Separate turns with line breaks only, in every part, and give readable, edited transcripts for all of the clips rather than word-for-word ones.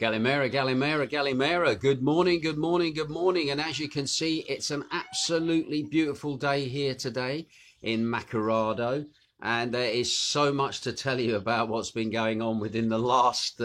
Galimera, Galimera, Galimera. Good morning, good morning, good morning. And as you can see, it's an absolutely beautiful day here today in Macerado. And there is so much to tell you about what's been going on within the last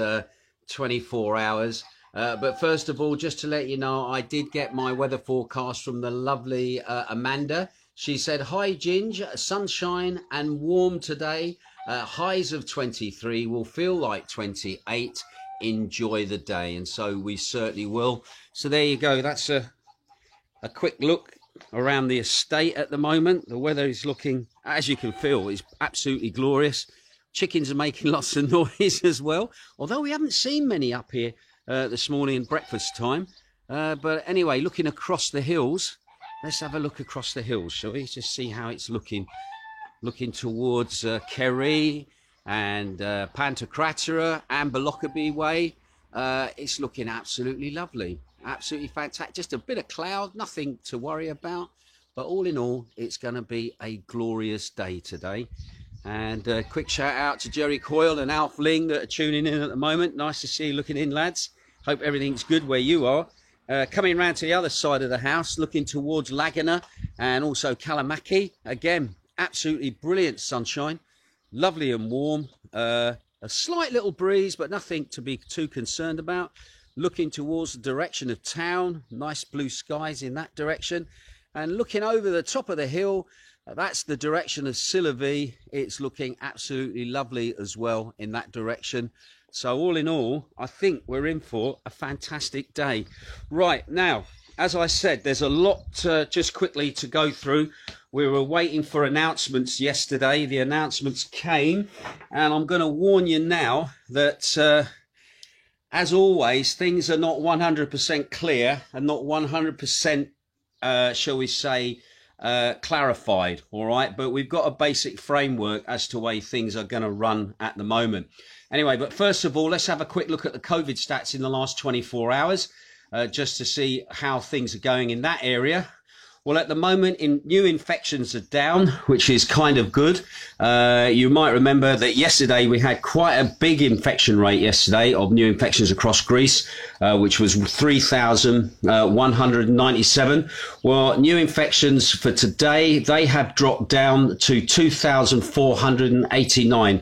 24 hours. But first of all, just to let you know, I did get my weather forecast from the lovely Amanda. She said, hi, Ginge, sunshine and warm today. Highs of 23 will feel like 28. Enjoy the day. And so we certainly will. So there you go. That's a quick look around the estate at the moment. The weather is looking, as you can feel, is absolutely glorious. Chickens are making lots of noise as well, although we haven't seen many up here this morning at breakfast time. But anyway, looking across the hills, let's have a look across the hills, shall we? Just see how it's looking towards Kerry and Pantocrator and Lockerbie Way. It's looking absolutely lovely, absolutely fantastic. Just a bit of cloud, nothing to worry about, but all in all, it's going to be a glorious day today. And a quick shout out to Jerry Coyle and Alf Ling that are tuning in at the moment. Nice to see you looking in, lads. Hope everything's good where you are. Coming round to the other side of the house, looking towards Laguna and also Kalamaki. Again, absolutely brilliant sunshine. Lovely and warm, a slight little breeze, but nothing to be too concerned about. Looking towards the direction of town, nice blue skies in that direction. And looking over the top of the hill, that's the direction of Sillavi. It's looking absolutely lovely as well in that direction. So all in all, I think we're in for a fantastic day. Right, now, as I said, there's a lot just quickly to go through. We were waiting for announcements yesterday. The announcements came, and I'm going to warn you now that, as always, things are not 100% clear and not 100%, shall we say, clarified, all right? But we've got a basic framework as to the way things are going to run at the moment. Anyway, but first of all, let's have a quick look at the COVID stats in the last 24 hours, just to see how things are going in that area. Well, at the moment, new infections are down, which is kind of good. You might remember that yesterday we had quite a big infection rate yesterday of new infections across Greece, which was 3,197. Well, new infections for today, they have dropped down to 2,489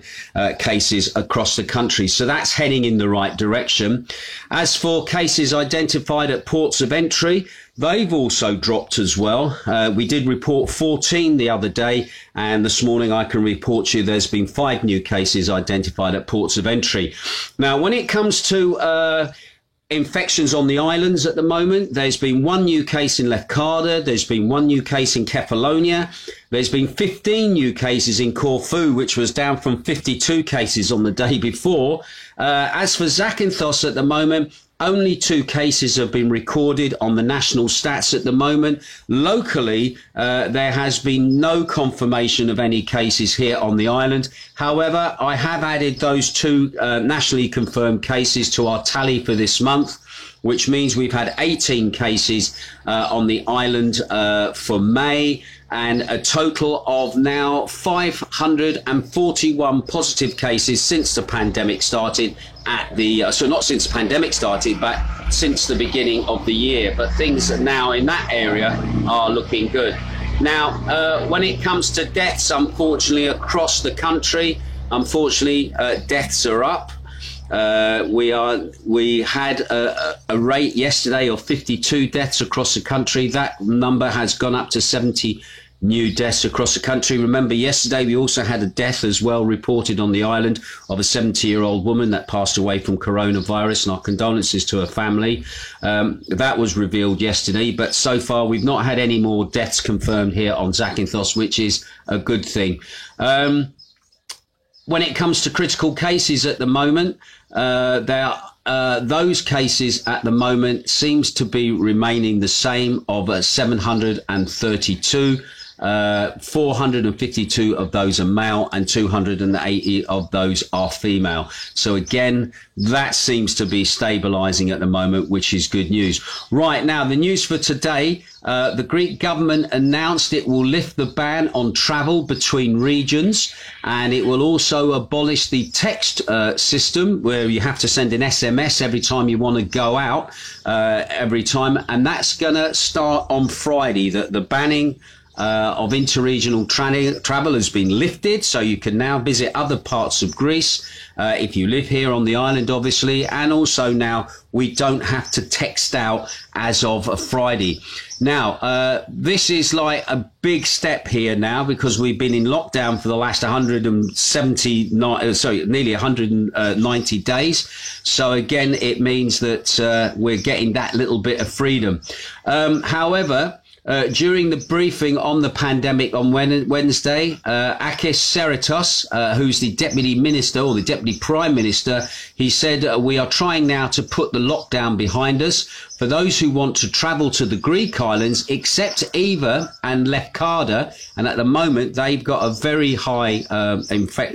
cases across the country. So that's heading in the right direction. As for cases identified at ports of entry, they've also dropped as well. We did report 14 the other day, and this morning I can report to you there's been 5 new cases identified at ports of entry. Now, when it comes to infections on the islands at the moment, there's been 1 new case in Lefkada, there's been 1 new case in Kefalonia, there's been 15 new cases in Corfu, which was down from 52 cases on the day before. As for Zakynthos at the moment, only 2 cases have been recorded on the national stats at the moment. Locally, there has been no confirmation of any cases here on the island. However, I have added those 2 nationally confirmed cases to our tally for this month, which means we've had 18 cases on the island for May, and a total of now 541 positive cases since the pandemic started so not since the pandemic started, but since the beginning of the year. But things now in that area are looking good. Now, when it comes to deaths, unfortunately, across the country, deaths are up. We had a rate yesterday of 52 deaths across the country. That number has gone up to 70 new deaths across the country. Remember, yesterday we also had a death as well reported on the island of a 70-year-old woman that passed away from coronavirus, and our condolences to her family. That was revealed yesterday, but so far we've not had any more deaths confirmed here on Zakynthos, which is a good thing. When it comes to critical cases at the moment, those cases at the moment seems to be remaining the same of 732. 452 of those are male and 280 of those are female. So again, that seems to be stabilizing at the moment, which is good news. Right now, the news for today, the Greek government announced it will lift the ban on travel between regions, and it will also abolish the text system where you have to send an SMS every time you want to go out, every time. And that's going to start on Friday. The banning of interregional travel has been lifted, so you can now visit other parts of Greece if you live here on the island, obviously, and also now we don't have to text out as of a Friday. Now, this is like a big step here now because we've been in lockdown for the last nearly 190 days. So again, it means that we're getting that little bit of freedom. However, during the briefing on the pandemic on Wednesday, Akis Seritos, who's the Deputy Minister or the Deputy Prime Minister, he said, we are trying now to put the lockdown behind us. For those who want to travel to the Greek islands, except Eva and Lefkada, and at the moment they've got a very high in fact,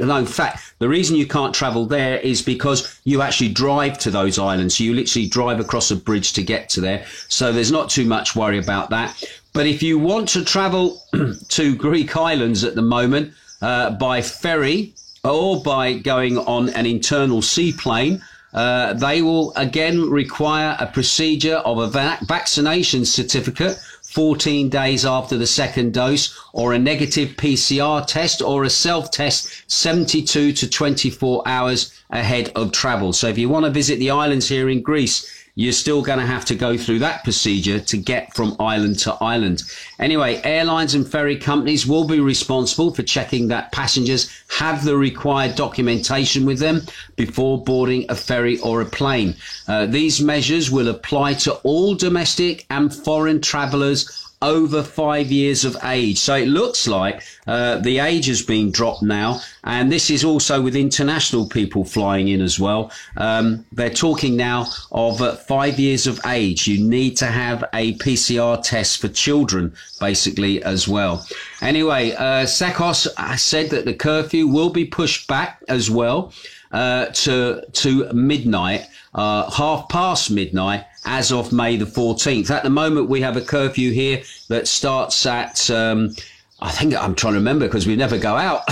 the reason you can't travel there is because you actually drive to those islands. You literally drive across a bridge to get to there. So there's not too much worry about that. But if you want to travel to Greek islands at the moment by ferry or by going on an internal seaplane, they will again require a procedure of a vaccination certificate 14 days after the second dose, or a negative PCR test or a self-test 72 to 24 hours ahead of travel. So if you want to visit the islands here in Greece, you're still going to have to go through that procedure to get from island to island. Anyway, airlines and ferry companies will be responsible for checking that passengers have the required documentation with them before boarding a ferry or a plane. These measures will apply to all domestic and foreign travellers over 5 years of age. So it looks like the age has been dropped now, and this is also with international people flying in as well. They're talking now of 5 years of age. You need to have a PCR test for children, basically, as well. Anyway, Sakos said that the curfew will be pushed back as well to midnight, midnight, as of May the 14th. At the moment, we have a curfew here that starts at, I think, I'm trying to remember because we never go out.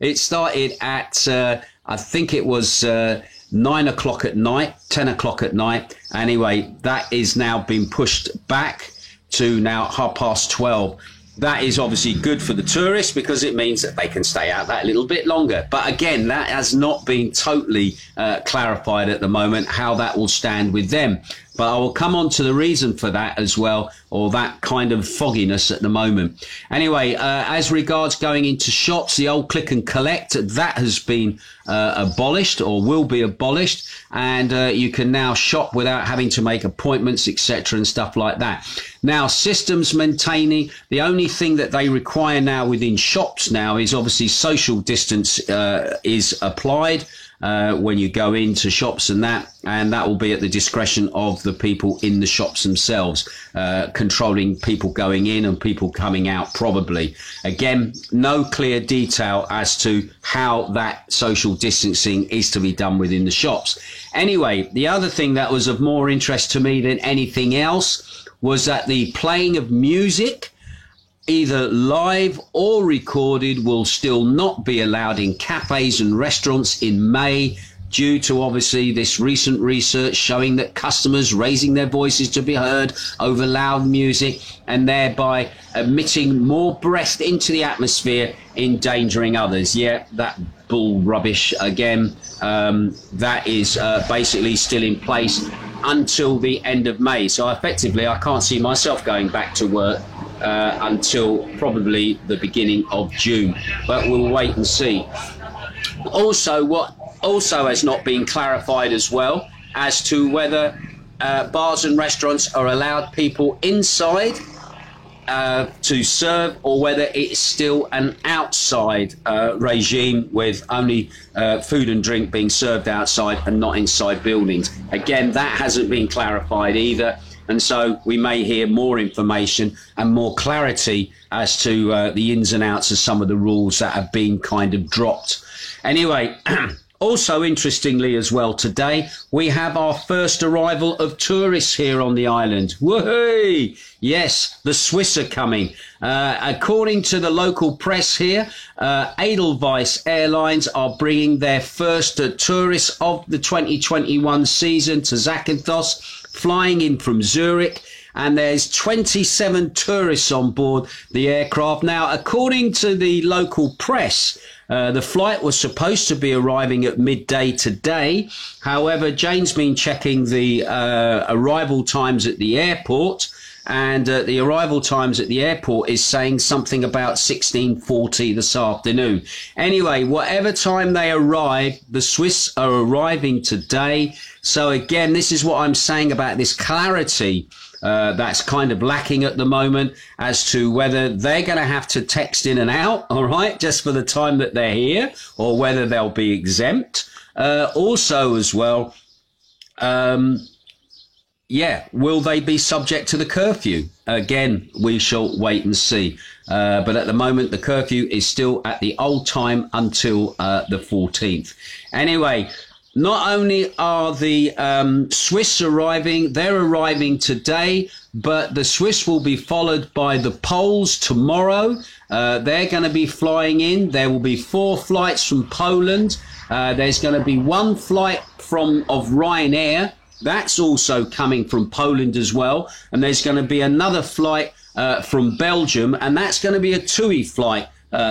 It started at, I think it was 9 o'clock at night, 10 o'clock at night. Anyway, that is now been pushed back to now 12:30. That is obviously good for the tourists because it means that they can stay out that little bit longer. But again, that has not been totally clarified at the moment, how that will stand with them. But I will come on to the reason for that as well, or that kind of fogginess at the moment. Anyway, as regards going into shops, the old click and collect, that has been abolished or will be abolished. And you can now shop without having to make appointments, etc. and stuff like that. Now, systems maintaining, the only thing that they require now within shops now is obviously social distance is applied when you go into shops and that will be at the discretion of the people in the shops themselves, controlling people going in and people coming out probably. Again, no clear detail as to how that social distancing is to be done within the shops. Anyway, the other thing that was of more interest to me than anything else was that the playing of music, either live or recorded, will still not be allowed in cafes and restaurants in May, due to obviously this recent research showing that customers raising their voices to be heard over loud music and thereby emitting more breath into the atmosphere, endangering others. Yeah, that bull rubbish again. That is basically still in place until the end of May. So effectively, I can't see myself going back to work until probably the beginning of June, but we'll wait and see. Also, what also has not been clarified as well as to whether bars and restaurants are allowed people inside to serve, or whether it's still an outside regime with only food and drink being served outside and not inside buildings. Again, that hasn't been clarified either. And so we may hear more information and more clarity as to the ins and outs of some of the rules that have been kind of dropped. Anyway, also interestingly as well today, we have our first arrival of tourists here on the island. Woohoo! Yes, the Swiss are coming. According to the local press here, Edelweiss Airlines are bringing their first tourists of the 2021 season to Zakynthos, flying in from Zurich. And there's 27 tourists on board the aircraft. Now, according to the local press, the flight was supposed to be arriving at midday today. However, Jane's been checking the arrival times at the airport, and the arrival times at the airport is saying something about 16:40 this afternoon. Anyway, whatever time they arrive, the Swiss are arriving today. So again, this is what I'm saying about this clarity that's kind of lacking at the moment as to whether they're going to have to text in and out, all right, just for the time that they're here, or whether they'll be exempt. Also as well, will they be subject to the curfew? Again, we shall wait and see. But at the moment, the curfew is still at the old time until the 14th. Anyway, not only are the Swiss arriving, they're arriving today, but the Swiss will be followed by the Poles tomorrow. They're going to be flying in. There will be 4 flights from Poland. There's going to be 1 flight of Ryanair. That's also coming from Poland as well. And there's going to be another flight from Belgium, and that's going to be a TUI flight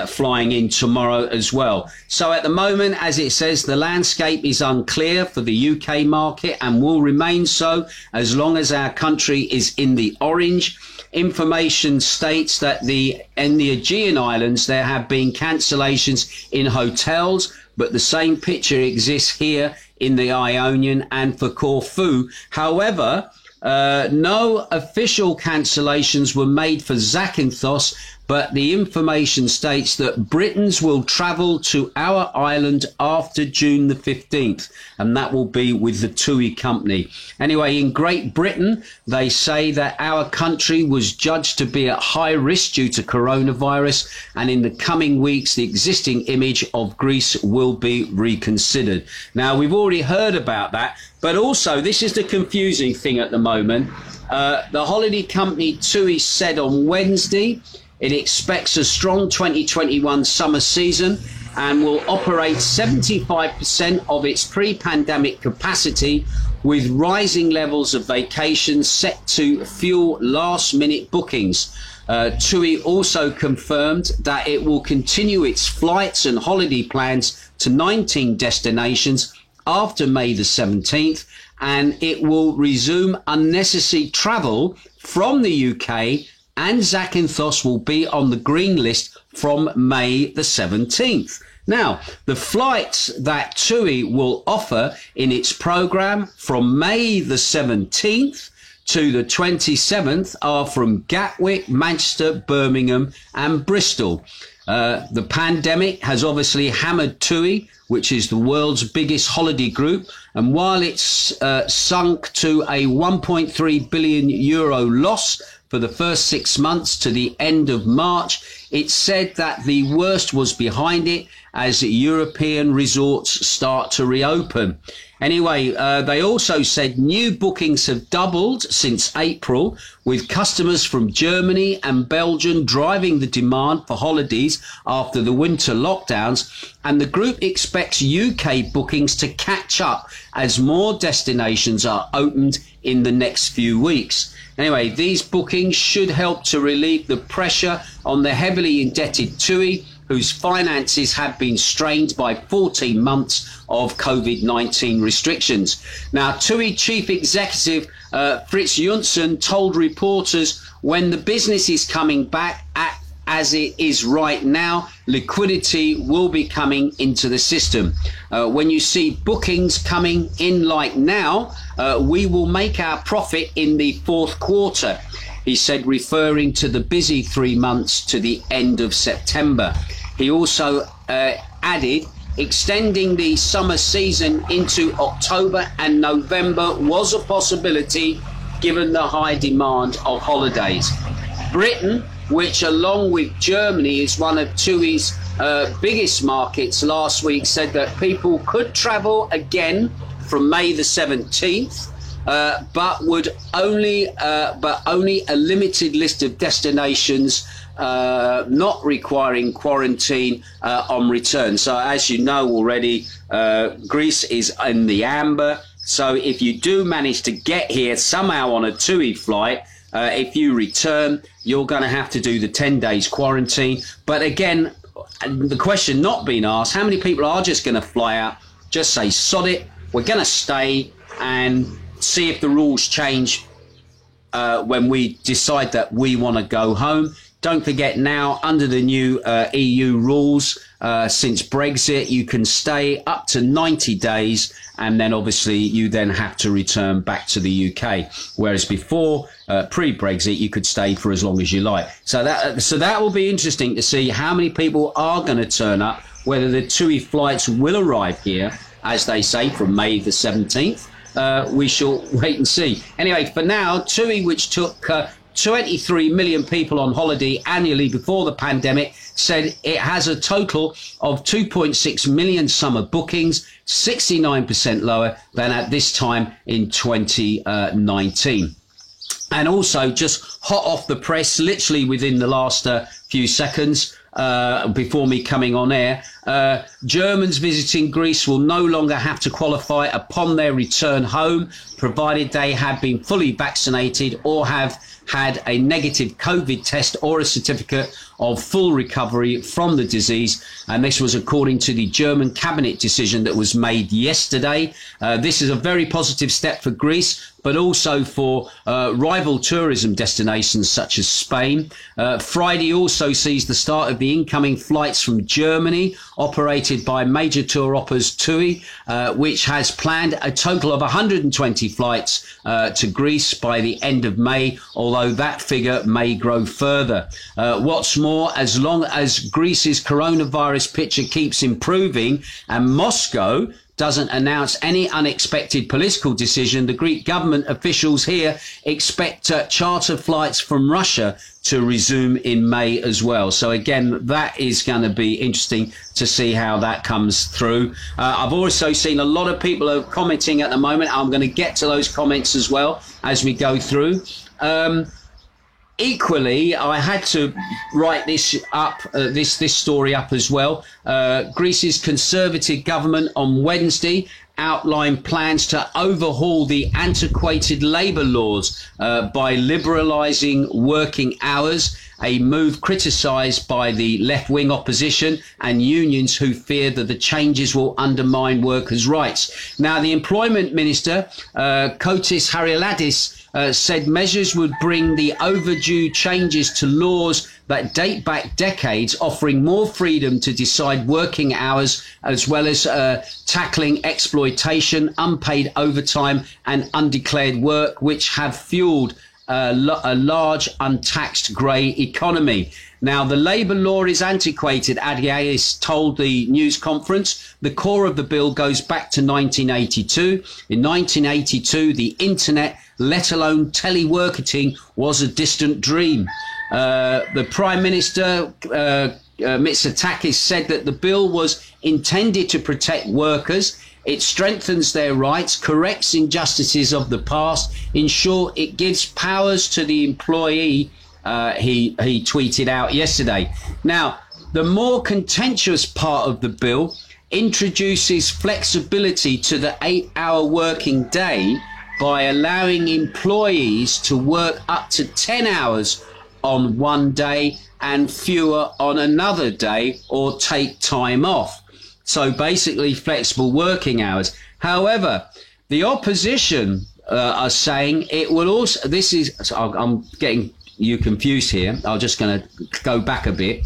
flying in tomorrow as well. So at the moment, as it says, the landscape is unclear for the UK market and will remain so as long as our country is in the orange. Information states that in the Aegean Islands, there have been cancellations in hotels, but the same picture exists here in the Ionian and for Corfu. However, no official cancellations were made for Zakynthos, but the information states that Britons will travel to our island after June the 15th, and that will be with the TUI company. Anyway, in Great Britain, they say that our country was judged to be at high risk due to coronavirus, and in the coming weeks, the existing image of Greece will be reconsidered. Now, we've already heard about that, but also this is the confusing thing at the moment. The holiday company TUI said on Wednesday it expects a strong 2021 summer season and will operate 75% of its pre-pandemic capacity, with rising levels of vacations set to fuel last-minute bookings. TUI also confirmed that it will continue its flights and holiday plans to 19 destinations after May the 17th, and it will resume unnecessary travel from the UK, and Zakynthos will be on the green list from May the 17th. Now, the flights that TUI will offer in its programme from May the 17th to the 27th are from Gatwick, Manchester, Birmingham and Bristol. The pandemic has obviously hammered TUI, which is the world's biggest holiday group, and while it's sunk to a 1.3 billion euro loss for the first 6 months to the end of March, it said that the worst was behind it as European resorts start to reopen. Anyway, they also said new bookings have doubled since April, with customers from Germany and Belgium driving the demand for holidays after the winter lockdowns, and the group expects UK bookings to catch up as more destinations are opened in the next few weeks. Anyway, these bookings should help to relieve the pressure on the heavily indebted TUI, whose finances have been strained by 14 months of COVID-19 restrictions. Now, TUI Chief Executive Fritz Johnson told reporters, when the business is coming back as it is right now, liquidity will be coming into the system. When you see bookings coming in like now, we will make our profit in the fourth quarter, he said, referring to the busy 3 months to the end of September. He also added, extending the summer season into October and November was a possibility given the high demand of holidays. Britain, which along with Germany is one of TUI's biggest markets, last week said that people could travel again from May the 17th, but only a limited list of destinations not requiring quarantine on return. So as you know already, Greece is in the amber. So if you do manage to get here somehow on a TUI flight, if you return, you're going to have to do the 10 days quarantine. But again, the question not being asked, how many people are just going to fly out, just say, sod it, we're going to stay and see if the rules change when we decide that we want to go home. Don't forget now, under the new EU rules, since Brexit, you can stay up to 90 days, and then obviously you then have to return back to the UK. Whereas before, pre-Brexit, you could stay for as long as you like. So that will be interesting to see how many people are going to turn up, whether the TUI flights will arrive here, as they say, from May the 17th. We shall wait and see. Anyway, for now, TUI, which took 23 million people on holiday annually before the pandemic, said it has a total of 2.6 million summer bookings, 69% lower than at this time in 2019. And also, just hot off the press, literally within the last few seconds before me coming on air, Germans visiting Greece will no longer have to qualify upon their return home, provided they have been fully vaccinated or have had a negative COVID test or a certificate of full recovery from the disease. And this was according to the German cabinet decision that was made yesterday. This is a very positive step for Greece, but also for rival tourism destinations such as Spain. Friday also sees the start of the incoming flights from Germany, operated by major tour operators TUI, which has planned a total of 120 flights to Greece by the end of May, although that figure may grow further. What's more, as long as Greece's coronavirus picture keeps improving and Moscow doesn't announce any unexpected political decision, the Greek government officials here expect charter flights from Russia to resume in May as well. So again, that is going to be interesting to see how that comes through. I've also seen a lot of people are commenting at the moment. I'm going to get to those comments as well as we go through. Equally, I had to write this up, this story up as well. Greece's Conservative government on Wednesday outlined plans to overhaul the antiquated labour laws by liberalising working hours, a move criticised by the left-wing opposition and unions who fear that the changes will undermine workers' rights. Now, the Employment Minister, Kostas Hariladis, said measures would bring the overdue changes to laws that date back decades, offering more freedom to decide working hours, as well as tackling exploitation, unpaid overtime and undeclared work, which have fueled a large untaxed grey economy. Now, the labour law is antiquated, Adiatis told the news conference. The core of the bill goes back to 1982. In 1982, the internet, let alone teleworking, was a distant dream. The Prime Minister, Mitsotakis, said that the bill was intended to protect workers. It strengthens their rights, corrects injustices of the past. In short, it gives powers to the employee, he tweeted out yesterday. Now, the more contentious part of the bill introduces flexibility to the 8-hour working day by allowing employees to work up to 10 hours on one day and fewer on another day, or take time off. So basically flexible working hours. However, the opposition are saying it will also, I'm getting you confused here. I'm just going to go back a bit.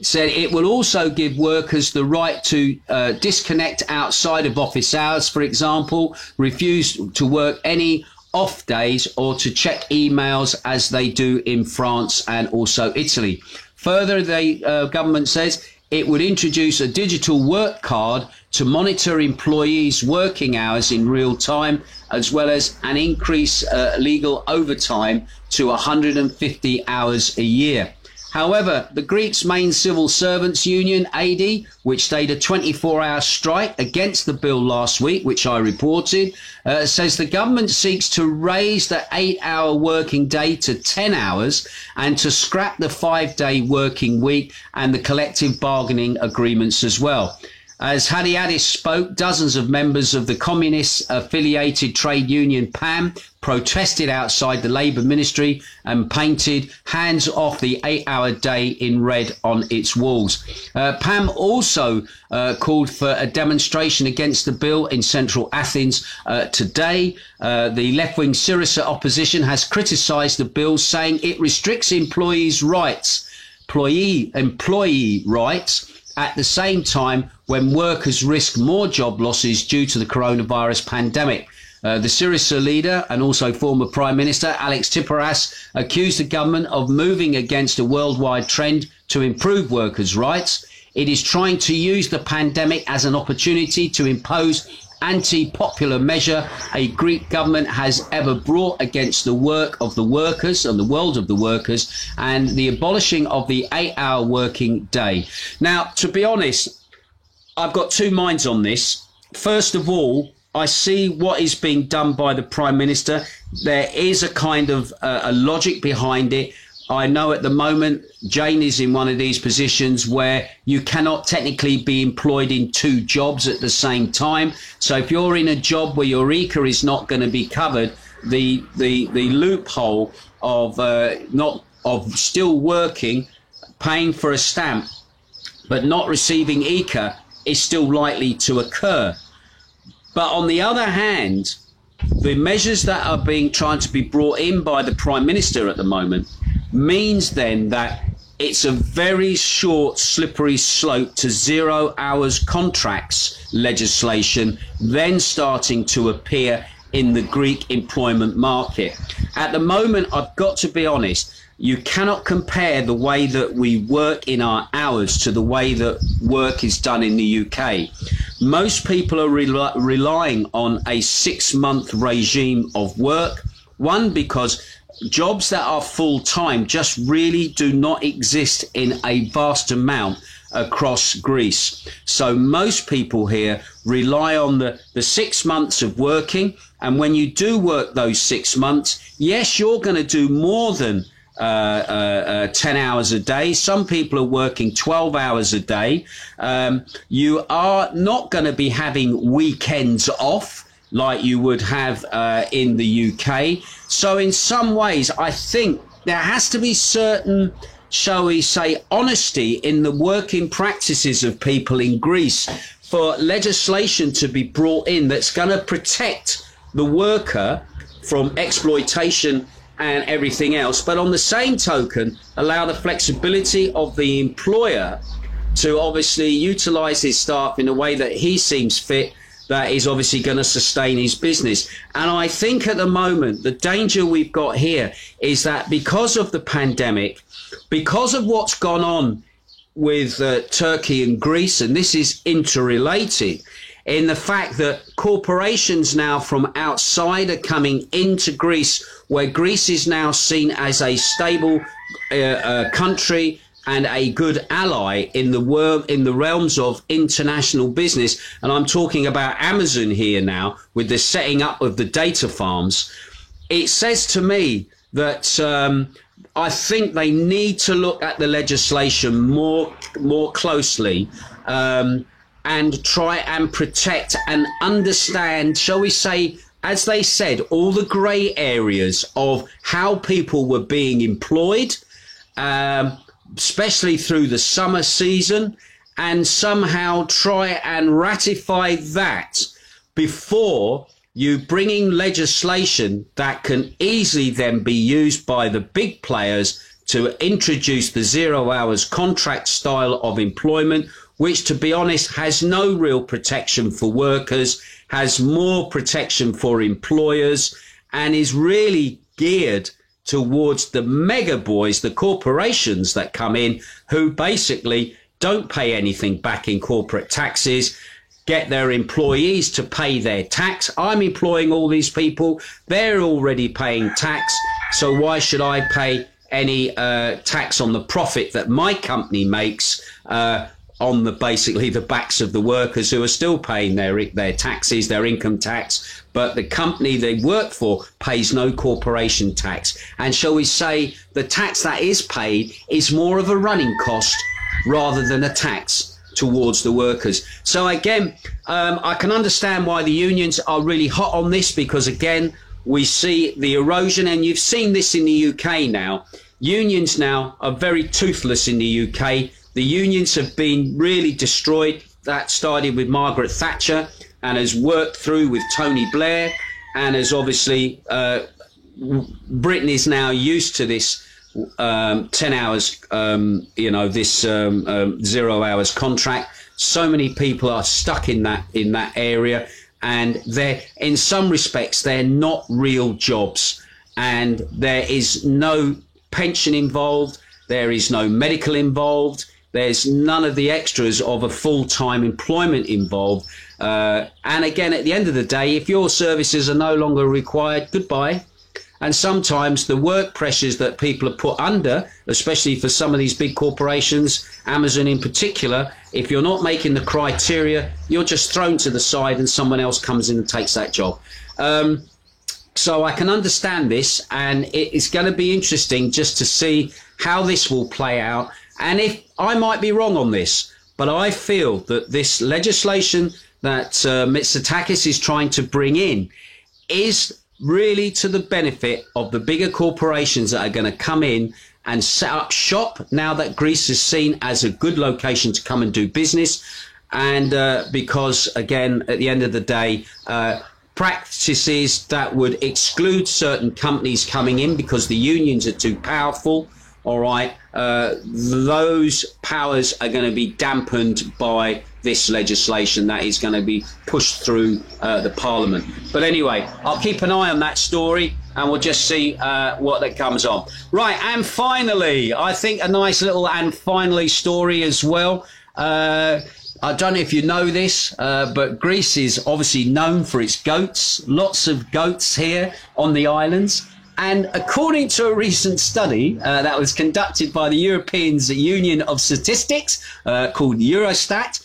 Said it will also give workers the right to disconnect outside of office hours, for example, refuse to work any off days or to check emails as they do in France and also Italy. Further, the government says it would introduce a digital work card to monitor employees' working hours in real time, as well as an increase legal overtime to 150 hours a year. However, the Greek's main civil servants union, AD, which stayed a 24-hour strike against the bill last week, which I reported, says the government seeks to raise the 8-hour working day to 10 hours and to scrap the 5-day working week and the collective bargaining agreements as well. As Hadiadis spoke, dozens of members of the communist-affiliated trade union PAM protested outside the Labour Ministry and painted "Hands off the 8-hour day" in red on its walls. PAM also called for a demonstration against the bill in central Athens today. The left-wing Syriza opposition has criticised the bill, saying it restricts employee rights at the same time when workers risk more job losses due to the coronavirus pandemic. The Syriza leader and also former Prime Minister Alex Tsipras accused the government of moving against a worldwide trend to improve workers' rights. It is trying to use the pandemic as an opportunity to impose anti-popular measure a Greek government has ever brought against the work of the workers and the world of the workers, and the abolishing of the 8-hour working day. Now, to be honest, I've got two minds on this. First of all, I see what is being done by the Prime Minister. There is a kind of a logic behind it. I know at the moment Jane is in one of these positions where you cannot technically be employed in two jobs at the same time. So if you're in a job where your ICA is not going to be covered, the loophole of still working, paying for a stamp, but not receiving ICA is still likely to occur. But on the other hand, the measures that are being tried to be brought in by the Prime Minister at the moment means then that it's a very short, slippery slope to 0 hours contracts legislation then starting to appear in the Greek employment market. At the moment, I've got to be honest, you cannot compare the way that we work in our hours to the way that work is done in the UK. Most people are relying on a 6-month regime of work. One, because jobs that are full-time just really do not exist in a vast amount across Greece. So most people here rely on the 6 months of working. And when you do work those 6 months, yes, you're going to do more than 10 hours a day. Some people are working 12 hours a day. You are not going to be having weekends off like you would have in the UK. So in some ways, I think there has to be certain, shall we say, honesty in the working practices of people in Greece for legislation to be brought in that's going to protect the worker from exploitation and everything else, but on the same token, allow the flexibility of the employer to obviously utilise his staff in a way that he seems fit, that is obviously going to sustain his business. And I think at the moment, the danger we've got here is that because of the pandemic, because of what's gone on with Turkey and Greece, and this is interrelated, in the fact that corporations now from outside are coming into Greece, where Greece is now seen as a stable country and a good ally in the world, in the realms of international business. And I'm talking about Amazon here now with the setting up of the data farms. It says to me that I think they need to look at the legislation more closely, and try and protect and understand, shall we say, as they said, all the grey areas of how people were being employed, especially through the summer season, and somehow try and ratify that before you bringing legislation that can easily then be used by the big players to introduce the 0 hours contract style of employment, which, to be honest, has no real protection for workers, has more protection for employers, and is really geared towards the mega boys, the corporations that come in, who basically don't pay anything back in corporate taxes, get their employees to pay their tax. I'm employing all these people. They're already paying tax. So why should I pay any tax on the profit that my company makes on the basically the backs of the workers who are still paying their taxes, their income tax, but the company they work for pays no corporation tax. And shall we say the tax that is paid is more of a running cost rather than a tax towards the workers. So again, I can understand why the unions are really hot on this, because again, we see the erosion, and you've seen this in the UK now. Unions now are very toothless in the UK. The unions have been really destroyed. That started with Margaret Thatcher and has worked through with Tony Blair, and as obviously Britain is now used to this 10 hours, this 0 hours contract. So many people are stuck in that area, and they're, in some respects, they're not real jobs, and there is no pension involved, there is no medical involved, there's none of the extras of a full-time employment involved. And again, at the end of the day, if your services are no longer required, goodbye. And sometimes the work pressures that people are put under, especially for some of these big corporations, Amazon in particular, if you're not making the criteria, you're just thrown to the side and someone else comes in and takes that job. So I can understand this, and it is going to be interesting just to see how this will play out. And if I might be wrong on this, but I feel that this legislation that Mitsotakis is trying to bring in is really to the benefit of the bigger corporations that are going to come in and set up shop now that Greece is seen as a good location to come and do business. And because, again, at the end of the day, practices that would exclude certain companies coming in because the unions are too powerful, all right, those powers are going to be dampened by this legislation that is going to be pushed through the Parliament. But anyway, I'll keep an eye on that story and we'll just see what that comes on. Right, and finally, I think a nice little and finally story as well. I don't know if you know this, but Greece is obviously known for its goats. Lots of goats here on the islands. And according to a recent study that was conducted by the European Union of Statistics called Eurostat,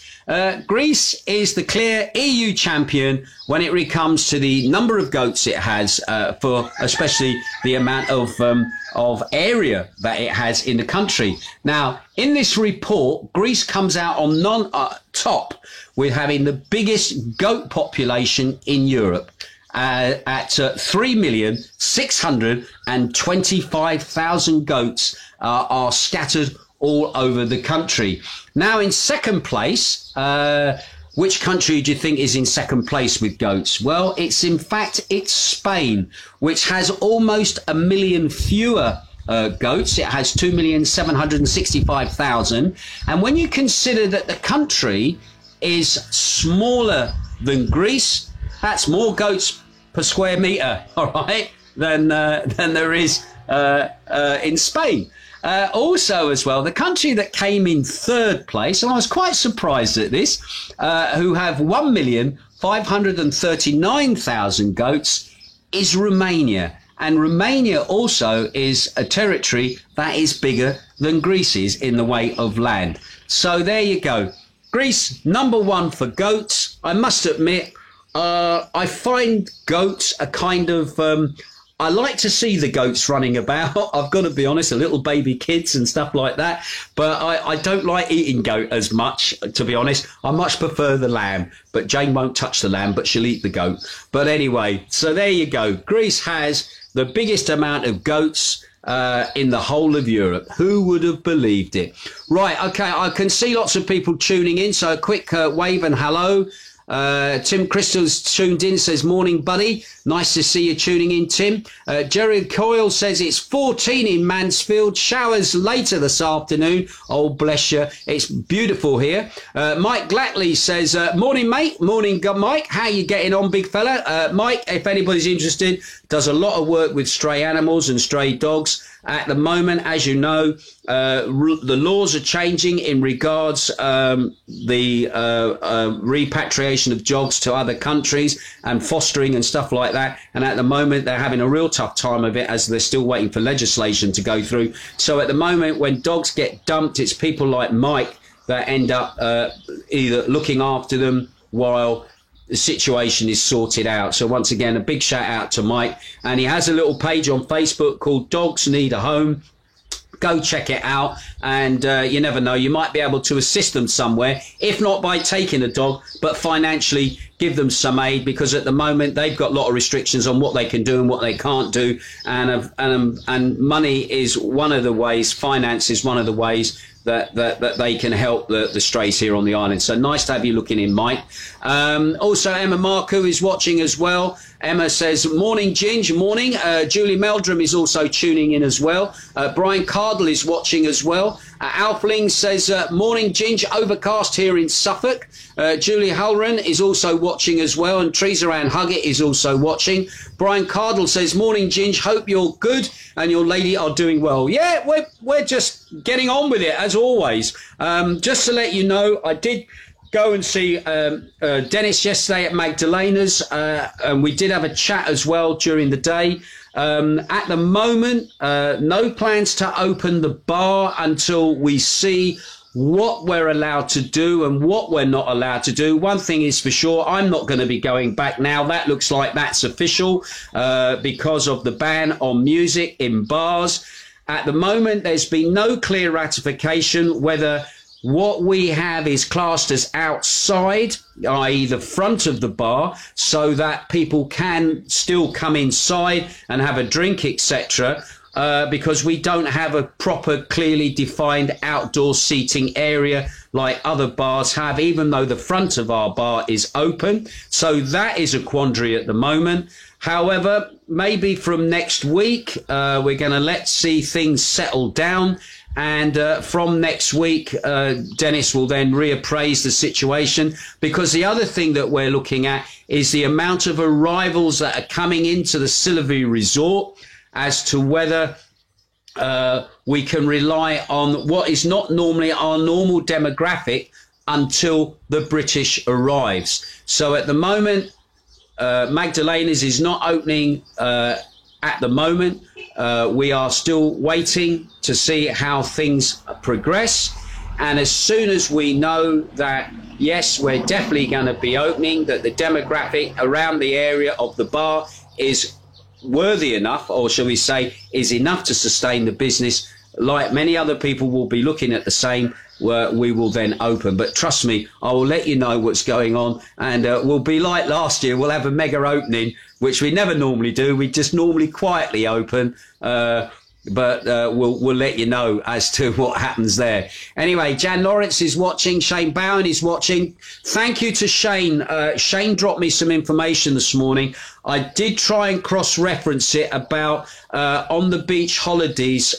Greece is the clear EU champion when it comes to the number of goats it has, for especially the amount of area that it has in the country. Now, in this report, Greece comes out on top with having the biggest goat population in Europe. At 3,625,000 goats are scattered all over the country. Now, in second place, which country do you think is in second place with goats? Well, it's Spain, which has almost 1 million fewer goats. It has 2,765,000. And when you consider that the country is smaller than Greece, that's more goats per square metre, all right, than there is in Spain. Also, as well, the country that came in third place, and I was quite surprised at this, who have 1,539,000 goats, is Romania. And Romania also is a territory that is bigger than Greece is in the way of land. So there you go. Greece, number one for goats. I must admit, I find goats a kind of... I like to see the goats running about. I've got to be honest, the little baby kids and stuff like that. But I don't like eating goat as much, to be honest. I much prefer the lamb. But Jane won't touch the lamb, but she'll eat the goat. But anyway, so there you go. Greece has the biggest amount of goats in the whole of Europe. Who would have believed it? Right, okay, I can see lots of people tuning in. So a quick wave and hello. Tim Crystal's tuned in, says morning buddy, nice to see you tuning in, Tim. Jerry Coyle says it's 14 in Mansfield, showers later this afternoon. Oh bless you, it's beautiful here. Mike Glatley says morning mate, morning Mike, how you getting on big fella? Mike, if anybody's interested, does a lot of work with stray animals and stray dogs. At the moment, as you know, the laws are changing in regards the repatriation of dogs to other countries and fostering and stuff like that. And at the moment, they're having a real tough time of it as they're still waiting for legislation to go through. So at the moment, when dogs get dumped, it's people like Mike that end up either looking after them while the situation is sorted out. So once again, a big shout out to Mike. And he has a little page on Facebook called Dogs Need a Home. Go check it out, and you never know, you might be able to assist them somewhere, if not by taking a dog, but financially give them some aid, because at the moment they've got a lot of restrictions on what they can do and what they can't do, and money is one of the ways, finance is one of the ways that they can help the strays here on the island. So nice to have you looking in, Mike. Also, Emma Marku is watching as well. Emma says, morning, Ginge, morning. Julie Meldrum is also tuning in as well. Brian Cardle is watching as well. Alfling says, morning, Ginge, overcast here in Suffolk. Julie Halloran is also watching as well, and Teresa Ann Huggett is also watching. Brian Cardle says, morning, Ginge, hope you're good and your lady are doing well. Yeah, we're just getting on with it, as always. Just to let you know, I did go and see Dennis yesterday at Magdalena's, and we did have a chat as well during the day. At the moment, no plans to open the bar until we see what we're allowed to do and what we're not allowed to do. One thing is for sure, I'm not going to be going back now. That looks like that's official because of the ban on music in bars. At the moment, there's been no clear ratification whether what we have is classed as outside, i.e. the front of the bar, so that people can still come inside and have a drink, etc., because we don't have a proper, clearly defined outdoor seating area like other bars have, even though the front of our bar is open. So that is a quandary at the moment. However, maybe from next week, we're going to see things settle down. And from next week, Dennis will then reappraise the situation, because the other thing that we're looking at is the amount of arrivals that are coming into the Sillery Resort, as to whether we can rely on what is not normally our normal demographic until the British arrives. So at the moment, Magdalena's is not opening at the moment. We are still waiting to see how things progress. And as soon as we know that, yes, we're definitely going to be opening, that the demographic around the area of the bar is worthy enough, or shall we say, is enough to sustain the business, like many other people will be looking at the same, we will then open. But trust me, I will let you know what's going on, and we'll be like last year. We'll have a mega opening, which we never normally do. We just normally quietly open, but we'll let you know as to what happens there. Anyway, Jan Lawrence is watching. Shane Bowen is watching. Thank you to Shane. Shane dropped me some information this morning. I did try and cross-reference it about On the Beach Holidays,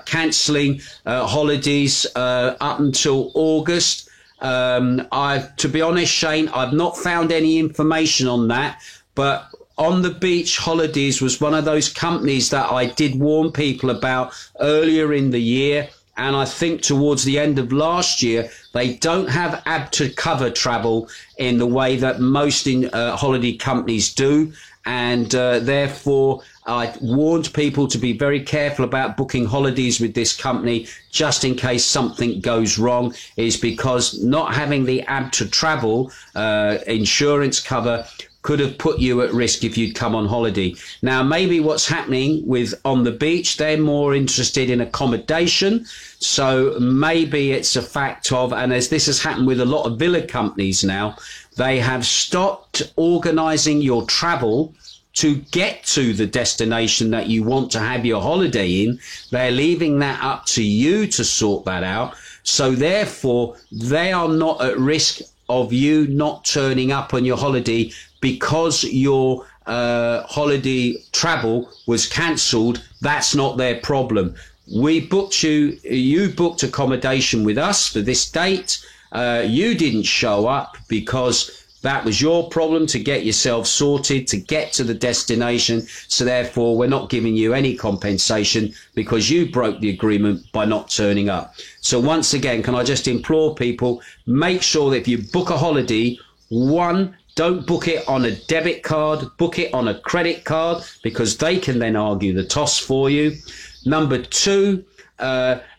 cancelling holidays up until August. To be honest, Shane, I've not found any information on that, but On the Beach Holidays was one of those companies that I did warn people about earlier in the year. And I think towards the end of last year, they don't have ABTA cover travel in the way that most holiday companies do. And therefore, I warned people to be very careful about booking holidays with this company, just in case something goes wrong, is because not having the ABTA travel insurance cover could have put you at risk if you'd come on holiday. Now, maybe what's happening with On the Beach, they're more interested in accommodation. So maybe it's a fact of, and as this has happened with a lot of villa companies now, they have stopped organising your travel to get to the destination that you want to have your holiday in. They're leaving that up to you to sort that out. So therefore, they are not at risk of you not turning up on your holiday because your holiday travel was cancelled. That's not their problem. We booked you booked accommodation with us for this date. You didn't show up because That was your problem to get yourself sorted, to get to the destination. So therefore, we're not giving you any compensation because you broke the agreement by not turning up. So once again, can I just implore people, make sure that if you book a holiday, one, don't book it on a debit card, book it on a credit card, because they can then argue the toss for you. Number two,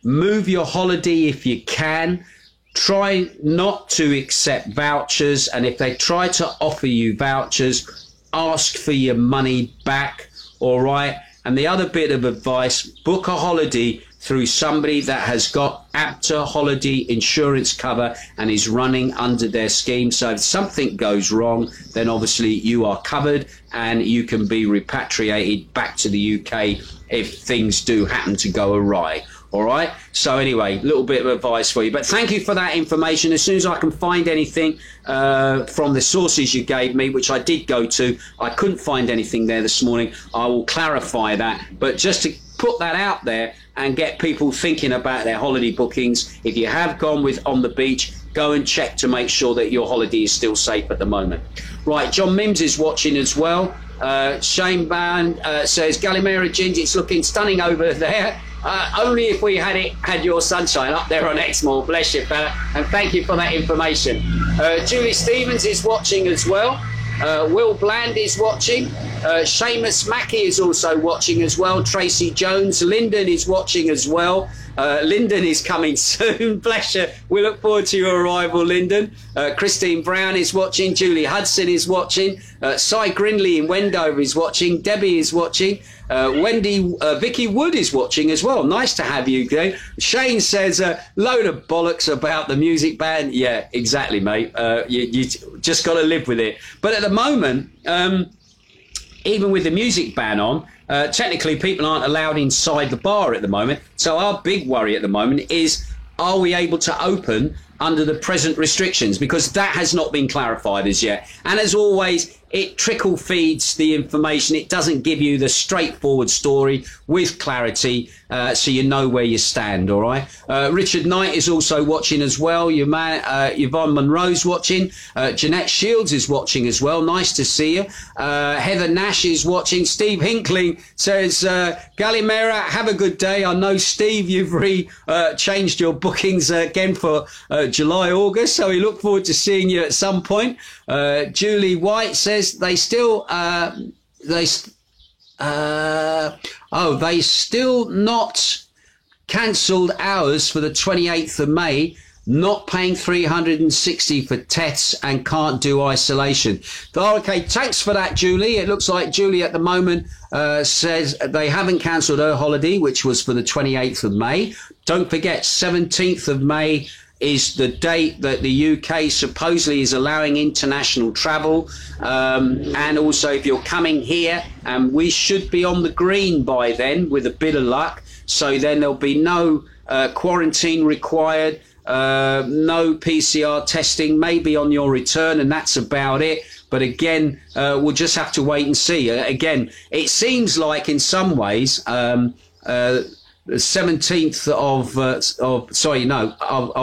move your holiday if you can. Try not to accept vouchers, and if they try to offer you vouchers, ask for your money back, all right? And the other bit of advice, book a holiday through somebody that has got APTA holiday insurance cover and is running under their scheme. So if something goes wrong, then obviously you are covered and you can be repatriated back to the UK if things do happen to go awry. All right. So anyway, a little bit of advice for you. But thank you for that information. As soon as I can find anything from the sources you gave me, which I did go to, I couldn't find anything there this morning. I will clarify that. But just to put that out there and get people thinking about their holiday bookings, if you have gone with On the Beach, go and check to make sure that your holiday is still safe at the moment. Right. John Mims is watching as well. Shane Band says, Gallimera Ginge, it's looking stunning over there. Only if we had your sunshine up there on Exmoor. Bless you, fella. And thank you for that information. Julie Stevens is watching as well. Will Bland is watching. Seamus Mackey is also watching as well. Tracy Jones. Lyndon is watching as well. Lyndon is coming soon. Bless you. We look forward to your arrival, Lyndon. Christine Brown is watching. Julie Hudson is watching. Cy Grindley in Wendover is watching. Debbie is watching. Vicky Wood is watching as well. Nice to have you, Glenn. Shane says, load of bollocks about the music ban. Yeah, exactly, mate. You just got to live with it. But at the moment, even with the music ban on, technically people aren't allowed inside the bar at the moment. So our big worry at the moment is, are we able to open under the present restrictions? Because that has not been clarified as yet. And as always, it trickle feeds the information. It doesn't give you the straightforward story with clarity, so you know where you stand, all right? Richard Knight is also watching as well. Yvonne Monroe's watching. Jeanette Shields is watching as well. Nice to see you. Heather Nash is watching. Steve Hinkling says, Gallimera, have a good day. I know, Steve, you've changed your bookings again for July, August, so we look forward to seeing you at some point. Julie White says they still not cancelled hours for the 28th of May, not paying 360 for tests and can't do isolation. Okay, thanks for that, Julie. It looks like Julie at the moment says they haven't cancelled her holiday, which was for the 28th of May. Don't forget, 17th of May is the date that the UK supposedly is allowing international travel. And also if you're coming here, and we should be on the green by then with a bit of luck. So then there'll be no quarantine required, no PCR testing, maybe on your return, and that's about it. But again, we'll just have to wait and see. Again, it seems like in some ways, the 17th I'll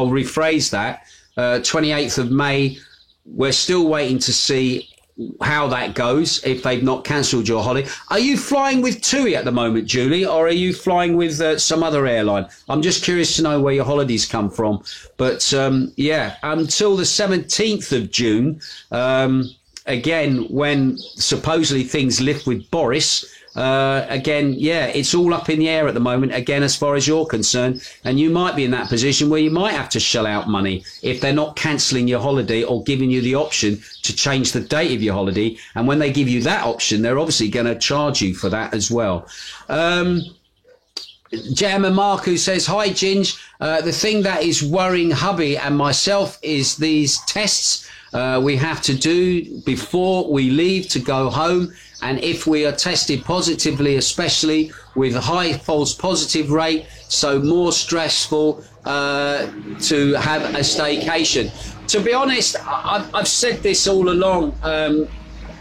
rephrase that, 28th of May, we're still waiting to see how that goes, if they've not cancelled your holiday. Are you flying with TUI at the moment, Julie, or are you flying with some other airline? I'm just curious to know where your holidays come from. But yeah, until the 17th of June, again, when supposedly things lift with Boris, again, yeah, it's all up in the air at the moment, again, as far as you're concerned. And you might be in that position where you might have to shell out money if they're not cancelling your holiday or giving you the option to change the date of your holiday. And when they give you that option, they're obviously going to charge you for that as well. Gemma Marku says, hi, Ginge. The thing that is worrying hubby and myself is these tests we have to do before we leave to go home. And if we are tested positively, especially with a high false positive rate, so more stressful to have a staycation. To be honest, I've said this all along.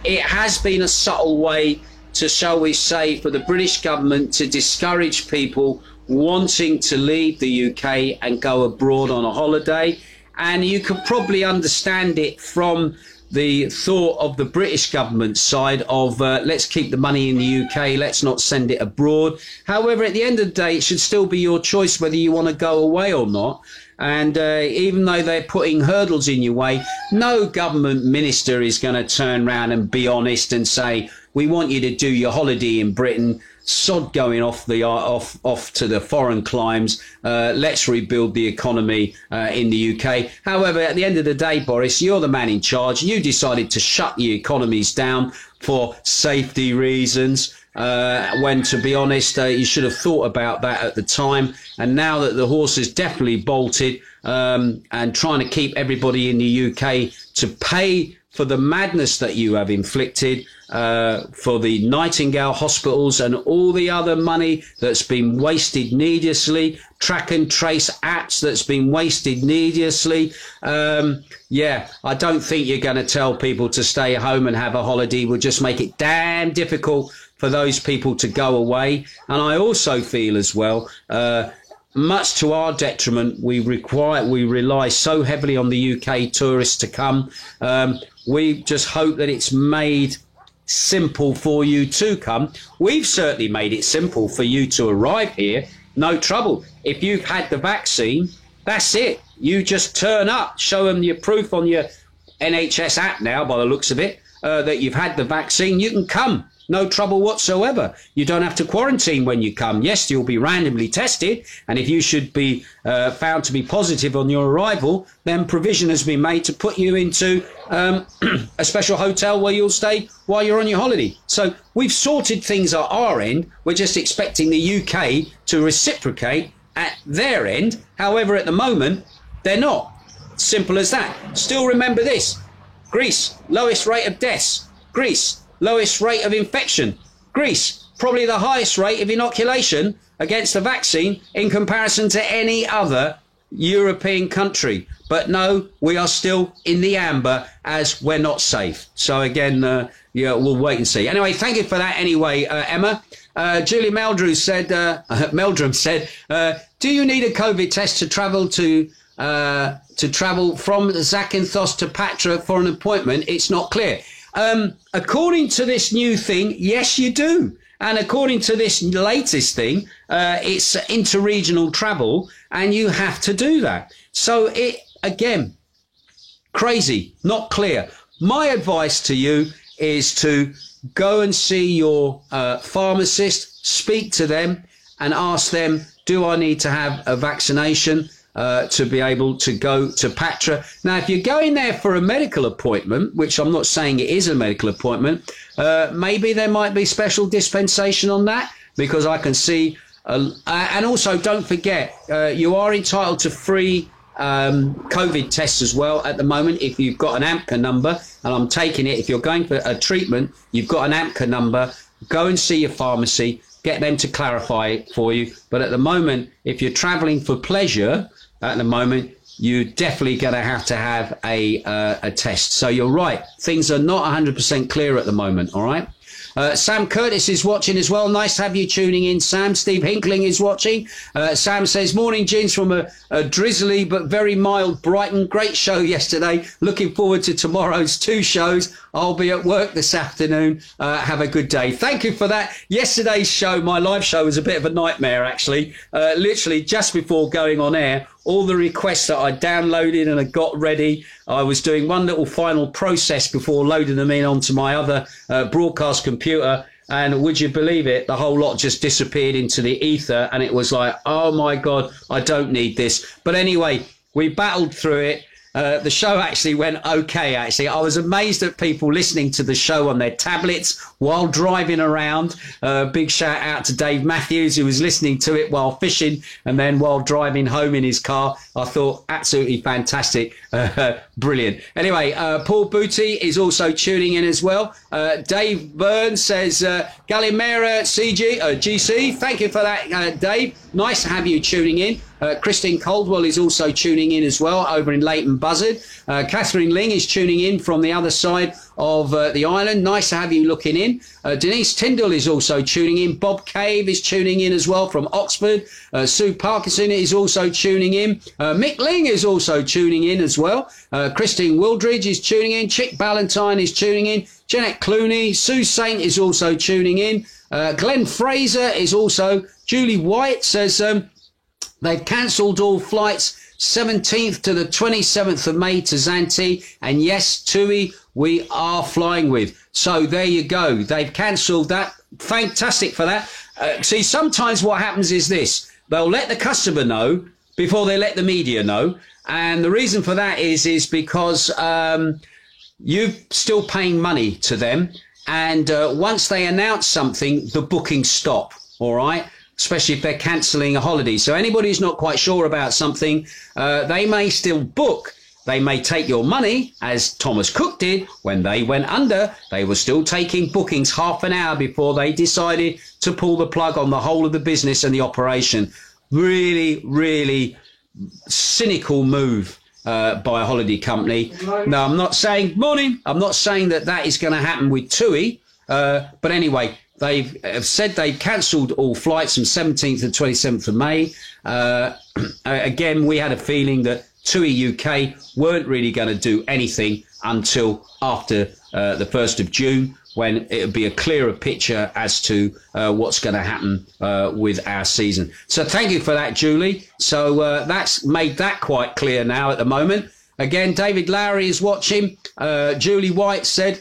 It has been a subtle way to, shall we say, for the British government to discourage people wanting to leave the UK and go abroad on a holiday. And you could probably understand it from the thought of the British government side of let's keep the money in the UK, let's not send it abroad. However, at the end of the day, it should still be your choice whether you want to go away or not. And even though they're putting hurdles in your way, no government minister is going to turn around and be honest and say, we want you to do your holiday in Britain, sod going off to the foreign climes, let's rebuild the economy in the UK. However, at the end of the day, Boris, you're the man in charge. You decided to shut the economies down for safety reasons. When, to be honest, you should have thought about that at the time. And now that the horse is definitely bolted and trying to keep everybody in the UK to pay for the madness that you have inflicted, for the Nightingale hospitals and all the other money that's been wasted needlessly, track and trace apps that's been wasted needlessly. Yeah, I don't think you're going to tell people to stay home and have a holiday. We'll just make it damn difficult for those people to go away. And I also feel as well, much to our detriment, we rely so heavily on the UK tourists to come. We just hope that it's made simple for you to come. We've certainly made it simple for you to arrive here. No trouble. If you've had the vaccine, that's it. You just turn up, show them your proof on your NHS app now, by the looks of it, that you've had the vaccine. You can come. No trouble whatsoever. You don't have to quarantine when you come. Yes, you'll be randomly tested, and if you should be found to be positive on your arrival, then provision has been made to put you into a special hotel where you'll stay while you're on your holiday. So we've sorted things at our end. We're just expecting the UK to reciprocate at their end. However, at the moment, they're not. Simple as that. Still remember this. Greece, lowest rate of deaths. Greece, lowest rate of infection. Greece, probably the highest rate of inoculation against the vaccine in comparison to any other European country. But no, we are still in the amber as we're not safe. So again, yeah, we'll wait and see. Anyway, thank you for that anyway, Emma. Julie Meldrum said, do you need a COVID test to travel from Zakynthos to Patra for an appointment? It's not clear. According to this new thing, yes, you do. And according to this latest thing, it's interregional travel and you have to do that. So it, again, crazy, not clear. My advice to you is to go and see your pharmacist, speak to them and ask them, do I need to have a vaccination to be able to go to Patra? Now, if you're going there for a medical appointment, which I'm not saying it is a medical appointment, maybe there might be special dispensation on that, because I can see, and also don't forget, you are entitled to free COVID tests as well at the moment if you've got an AMCA number, and I'm taking it, if you're going for a treatment, you've got an AMCA number, go and see your pharmacy, get them to clarify it for you. But at the moment, if you're traveling for pleasure, at the moment, you're definitely going to have a test. So you're right. Things are not 100% clear at the moment. All right. Sam Curtis is watching as well. Nice to have you tuning in, Sam. Steve Hinkling is watching. Sam says, morning, Jeans, from a drizzly but very mild Brighton. Great show yesterday. Looking forward to tomorrow's 2 shows. I'll be at work this afternoon. Have a good day. Thank you for that. Yesterday's show, my live show, was a bit of a nightmare, actually. Literally just before going on air, all the requests that I downloaded and I got ready, I was doing one little final process before loading them in onto my other broadcast computer. And would you believe it? The whole lot just disappeared into the ether. And it was like, oh, my God, I don't need this. But anyway, we battled through it. The show actually went okay, actually. I was amazed at people listening to the show on their tablets while driving around. Big shout out to Dave Matthews, who was listening to it while fishing and then while driving home in his car. I thought absolutely fantastic. Brilliant. Anyway, Paul Booty is also tuning in as well. Dave Byrne says, Gallimera GC. Thank you for that, Dave. Nice to have you tuning in. Christine Caldwell is also tuning in as well over in Leighton Buzzard. Catherine Ling is tuning in from the other side of the island. Nice to have you looking in. Denise Tyndall is also tuning in. Bob Cave is tuning in as well from Oxford. Sue Parkinson is also tuning in. Mick Ling is also tuning in as well. Christine Wildridge is tuning in. Chick Ballantyne is tuning in. Jeanette Clooney. Sue Saint is also tuning in. Glenn Fraser is also. Julie White says they've cancelled all flights 17th to the 27th of May to Zante. And yes, TUI we are flying with. So there you go. They've cancelled that. Fantastic for that. See, sometimes what happens is this. They'll let the customer know before they let the media know. And the reason for that is because you're still paying money to them. And once they announce something, the bookings stop. All right. Especially if they're cancelling a holiday. So anybody who's not quite sure about something, they may still book. They may take your money, as Thomas Cook did when they went under. They were still taking bookings half an hour before they decided to pull the plug on the whole of the business and the operation. Really, really cynical move by a holiday company. No, I'm not saying, morning, I'm not saying that that is going to happen with TUI. But anyway, they've said they've cancelled all flights from 17th to 27th of May. Again, we had a feeling that TUI UK weren't really going to do anything until after the 1st of June, when it would be a clearer picture as to what's going to happen with our season. So thank you for that, Julie. So that's made that quite clear now at the moment. Again, David Lowry is watching. Julie White said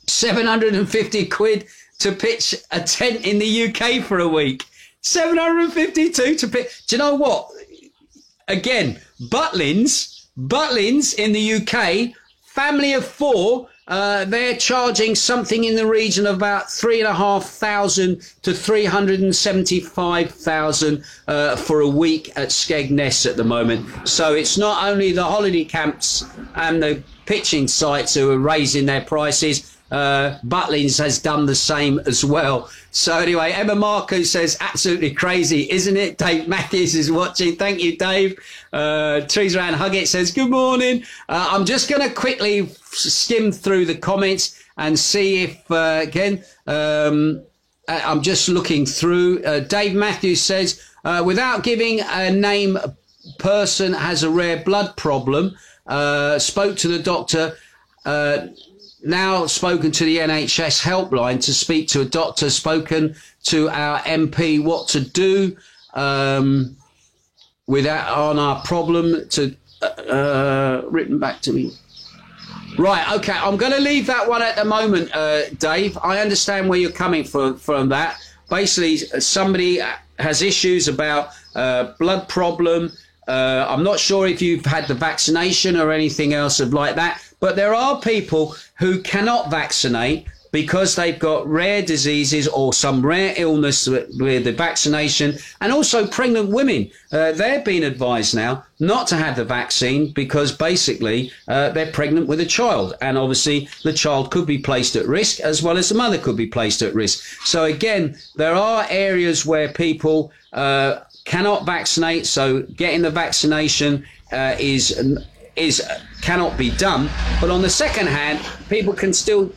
750 quid to pitch a tent in the UK for a week. 752 to pitch. Do you know what? Again, Butlins in the UK, family of four, they're charging something in the region of about 3,500 to 375,000 for a week at Skegness at the moment. So it's not only the holiday camps and the pitching sites who are raising their prices. Butlins has done the same as well. So anyway, Emma Marco says absolutely crazy, isn't it? Dave Matthews is watching. Thank you, Dave. Teresa Ann Huggett says good morning. I'm just going to quickly skim through the comments and see if again I'm just looking through. Dave Matthews says without giving a name, person has a rare blood problem. Spoke to the doctor. Now spoken to the NHS helpline to speak to a doctor, spoken to our MP what to do with that on our problem to written back to me. Right, okay, I'm going to leave that one at the moment, Dave. I understand where you're coming from that. Basically, somebody has issues about blood problem. I'm not sure if you've had the vaccination or anything else of like that. But there are people who cannot vaccinate because they've got rare diseases or some rare illness with the vaccination, and also pregnant women. They're being advised now not to have the vaccine because basically they're pregnant with a child. And obviously the child could be placed at risk as well as the mother could be placed at risk. So again, there are areas where people cannot vaccinate. So getting the vaccination cannot be done. But on the second hand, people can still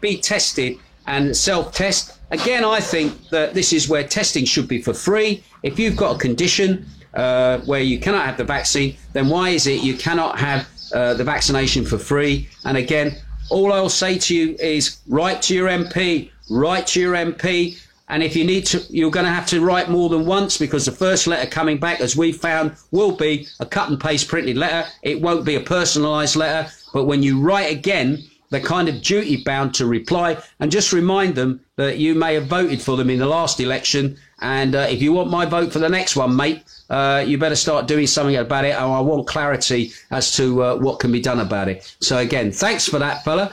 be tested and self-test. Again, I think that this is where testing should be for free. If you've got a condition where you cannot have the vaccine, then why is it you cannot have the vaccination for free? And again, all I'll say to you is write to your MP, and if you need to, you're going to have to write more than once, because the first letter coming back, as we found, will be a cut and paste printed letter. It won't be a personalised letter. But when you write again, they're kind of duty bound to reply, and just remind them that you may have voted for them in the last election. And if you want my vote for the next one, mate, you better start doing something about it. Or I want clarity as to what can be done about it. So again, thanks for that, fella.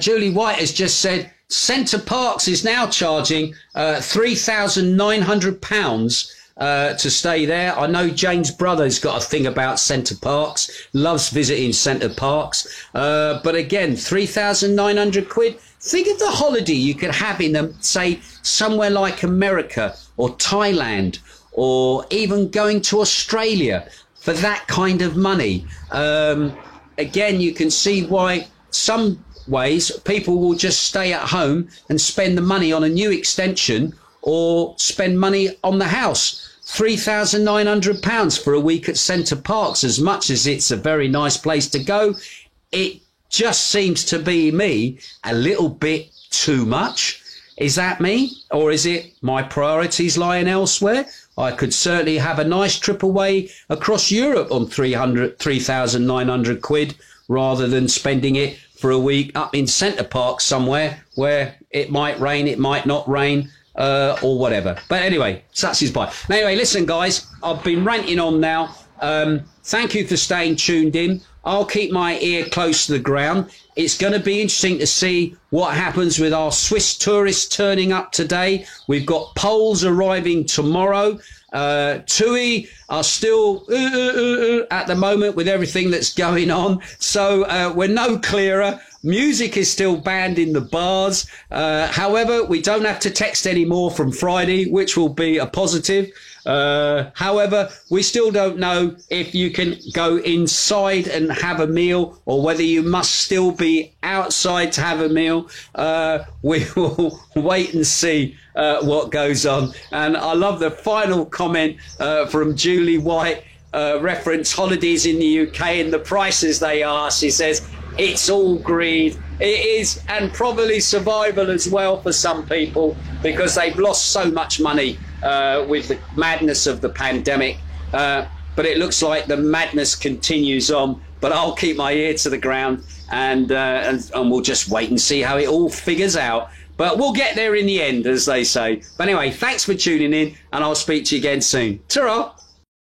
Julie White has just said, Centre Parks is now charging £3,900 to stay there. I know James' brother's got a thing about Centre Parks, loves visiting Centre Parks. But again, 3,900 quid, Think of the holiday you could have in, say, somewhere like America or Thailand, or even going to Australia for that kind of money. Again, you can see why some ways people will just stay at home and spend the money on a new extension or spend money on the house. £3,900 for a week at Center Parcs, as much as it's a very nice place to go. It just seems to be me a little bit too much. Is that me? Or is it my priorities lying elsewhere? I could certainly have a nice trip away across Europe on 3,900 quid rather than spending it for a week up in Center Parcs somewhere where it might rain, it might not rain, or whatever. But anyway, such is life. Anyway, listen, guys, I've been ranting on now. Thank you for staying tuned in. I'll keep my ear close to the ground. It's going to be interesting to see what happens with our Swiss tourists turning up today. We've got Poles arriving tomorrow. TUI are still at the moment with everything that's going on. So we're no clearer. Music is still banned in the bars. However, we don't have to text anymore from Friday, which will be a positive. However, we still don't know if you can go inside and have a meal or whether you must still be outside to have a meal. We will wait and see what goes on. And I love the final comment from Julie White, reference holidays in the UK and the prices they are. She says, it's all greed. It is, and probably survival as well for some people, because they've lost so much money with the madness of the pandemic. But it looks like the madness continues on. But I'll keep my ear to the ground, and we'll just wait and see how it all figures out. But we'll get there in the end, as they say. But anyway, thanks for tuning in, and I'll speak to you again soon. Ta-ra!